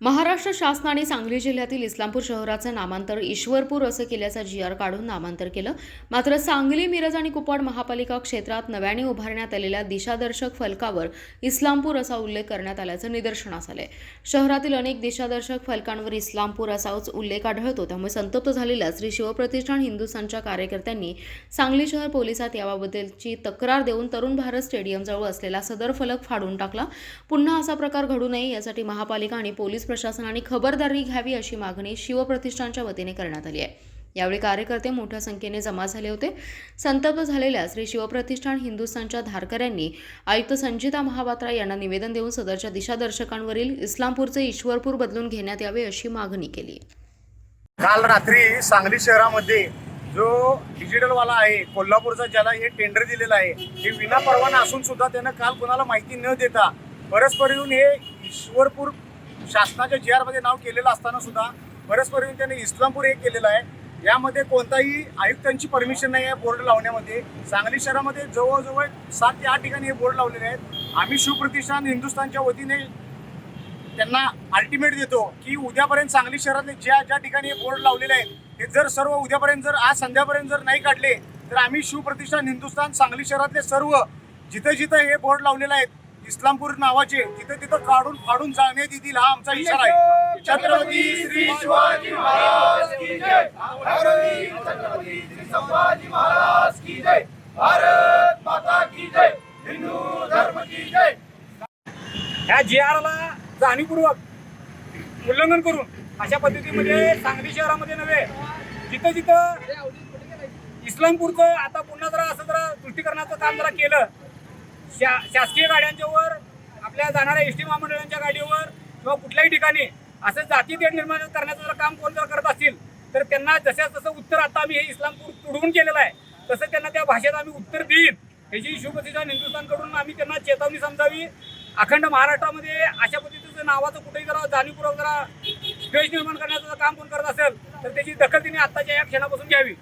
महाराष्ट्र शासनाने सांगली जिल्ह्यातील इस्लामपूर शहराचं नामांतर ईश्वरपूर असं केल्याचा GR काढून नामांतर केलं. मात्र सांगली, मिरज आणि कुपवाड महापालिका क्षेत्रात नव्याने उभारण्यात आलेल्या दिशादर्शक फलकावर इस्लामपूर असा उल्लेख करण्यात आल्याचं निदर्शनास आलंय. शहरातील अनेक दिशादर्शक फलकांवर इस्लामपूर असाच उल्लेख आढळतो. त्यामुळे संतप्त झालेल्या श्री शिवप्रतिष्ठान हिंदुस्थानच्या कार्यकर्त्यांनी सांगली शहर पोलिसात याबाबतची तक्रार देऊन तरुण भारत स्टेडियमजवळ असलेला सदर फलक फाडून टाकला. पुन्हा असा प्रकार घडू नये यासाठी महापालिका आणि पोलीस प्रशासनाने खबरदारी घ्यावी अशी मागणी शिवप्रतिष्ठानच्या वतीने करण्यात आली आहे. यावेळी कार्यकर्ते मोठ्या संख्येने जमा झाले होते. संतप्त झालेल्या श्री शिवप्रतिष्ठान हिंदुस्थानच्या धारकऱ्यांनी आयुक्त संजिता महापात्रा यांना निवेदन देऊन सदरच्या दिशादर्शकांवरील इस्लामपूरचे ईश्वरपूर बदलून घेण्यात यावे अशी मागणी केली. काल रात्री सांगली शहरामध्ये जो डिजिटलवाला आहे कोल्हापूरचा, ज्याला हे टेंडर दिलेलं आहे, हे विना परवाना असून सुद्धा त्यानं काल कोणाला माहिती न देता परस्पर येऊन हे ईश्वरपूर शासनाच्या GR मध्ये नाव केलेलं असताना सुद्धा परस्पर येऊन त्याने इस्लामपूर हे केलेलं आहे. यामध्ये कोणताही आयुक्तांची परमिशन नाही आहे बोर्ड लावण्यामध्ये. सांगली शहरामध्ये जवळजवळ 7 ते 8 ठिकाणी हे बोर्ड लावलेले आहेत. आम्ही शिवप्रतिष्ठान हिंदुस्थानच्या वतीने त्यांना अल्टिमेट देतो की उद्यापर्यंत सांगली शहरातले ज्या ठिकाणी हे बोर्ड लावलेले आहेत हे जर सर्व उद्यापर्यंत जर आज संध्यापर्यंत जर नाही काढले तर आम्ही शिवप्रतिष्ठान हिंदुस्थान सांगली शहरातले सर्व जिथं हे बोर्ड लावलेले आहेत इस्लामपूर नावाचे तिथं काढून फाडून जाण्यात येतील, हा आमचा इशारा आहे. छत्रपती श्री शिवाजी महाराज की जय. छत्रपती श्री संभाजी महाराज की जय. भारत माता की जय. हिंदू धर्म की जय. ह्या GRला जाणीवपूर्वक उल्लंघन करून अशा पद्धतीमध्ये सांगली शहरामध्ये नव्हे जिथं इस्लामपूरचं आता पुन्हा जरा तुष्टीकरणाचं काम केलं. शासकीय गाड्यांच्यावर, आपल्या जाणाऱ्या SD महामंडळांच्या गाडीवर किंवा कुठल्याही ठिकाणी असं जातीभेद निर्माण करण्याचं जर काम कोण जर करत असतील तर त्यांना जसं उत्तर आता आम्ही हे इस्लामपूर तुडवून केलेलं आहे तसं त्यांना त्या भाषेत आम्ही उत्तर देईन ह्याची शिवप्रतिष्ठान हिंदुस्थानकडून आम्ही त्यांना चेतावणी समजावी. अखंड महाराष्ट्रामध्ये अशा पद्धतीचं नावाचं कुठेही जरा जाणीवपूर्वक जरा द्वेष निर्माण करण्याचं काम कोण करत असेल तर त्याची दखल तिने आत्ताच्या या क्षणापासून घ्यावी.